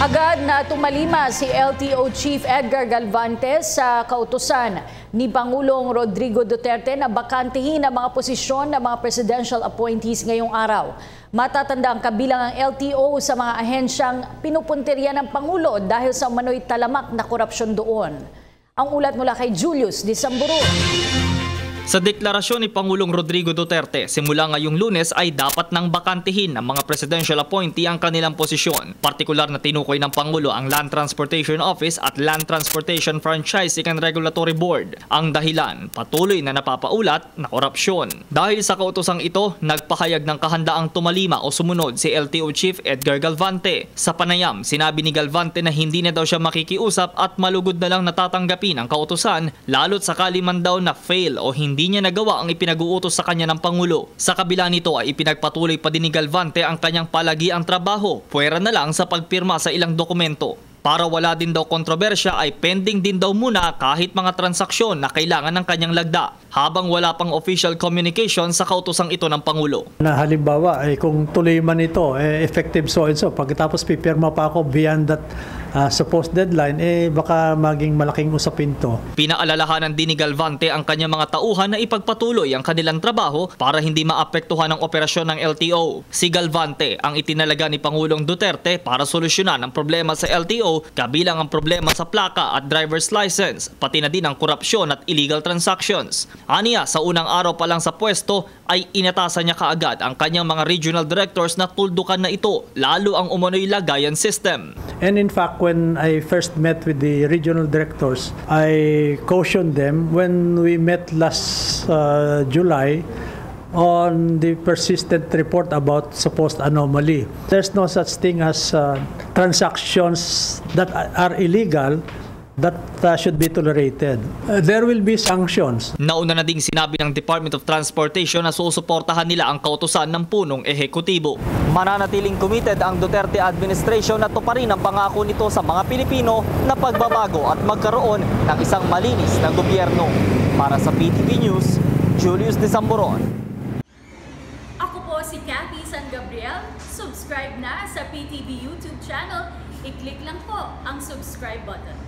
Agad na tumalima si LTO Chief Edgar Galvante sa kautusan ni Pangulong Rodrigo Duterte na bakantihin ang mga posisyon ng mga presidential appointees ngayong araw. Matatanda ang kabilang ang LTO sa mga ahensyang pinupuntirya ng Pangulo dahil sa umano'y talamak na korupsyon doon. Ang ulat mula kay Julius de Samburu. Sa deklarasyon ni Pangulong Rodrigo Duterte, simula ngayong Lunes ay dapat nang bakantihin ng mga presidential appointee ang kanilang posisyon. Partikular na tinukoy ng Pangulo ang Land Transportation Office at Land Transportation Franchising and Regulatory Board. Ang dahilan, patuloy na napapaulat na korupsyon. Dahil sa kautosang ito, nagpahayag ng kahandaang tumalima o sumunod si LTO Chief Edgar Galvante. Sa panayam, sinabi ni Galvante na hindi na daw siya makikiusap at malugod na lang natatanggapin ang kautosan, lalo't sakali man daw na fail o hindi niya nagawa ang ipinag-uutos sa kanya ng Pangulo. Sa kabila nito ay ipinagpatuloy pa din ni Galvante ang kanyang palagiang trabaho, puwera na lang sa pagpirma sa ilang dokumento. Para wala din daw kontrobersya ay pending din daw muna kahit mga transaksyon na kailangan ng kanyang lagda, habang wala pang official communication sa kautosang ito ng Pangulo. Na halimbawa, kung tuloy man ito, effective so and so, pagkatapos pipirma pa ako beyond that supposed deadline, baka maging malaking usapin to. Pinaalalahanan din ni Galvante ang kanyang mga tauhan na ipagpatuloy ang kanilang trabaho para hindi maapektuhan ang operasyon ng LTO. Si Galvante ang itinalaga ni Pangulong Duterte para solusyonan ang problema sa LTO, kabilang ang problema sa plaka at driver's license, pati na din ang korupsyon at illegal transactions. Aniya, sa unang araw pa lang sa pwesto ay inatasan niya kaagad ang kanyang mga regional directors na tuldukan na ito, lalo ang umano'y lagayan system. And in fact, when I first met with the regional directors, I cautioned them when we met last July on the persistent report about supposed anomaly. There's no such thing as transactions that are illegal that should be tolerated. There will be sanctions. Nauna na ding sinabi ng Department of Transportation na susuportahan nila ang kautusan ng punong ehekutibo. Mananatiling committed ang Duterte administration na tuparin ang pangako nito sa mga Pilipino na pagbabago at magkaroon ng isang malinis na gobyerno. Para sa PTV News, Julius de Samburon. Ako po si Cathy San Gabriel. Subscribe na sa PTV YouTube channel. I-click lang po ang subscribe button.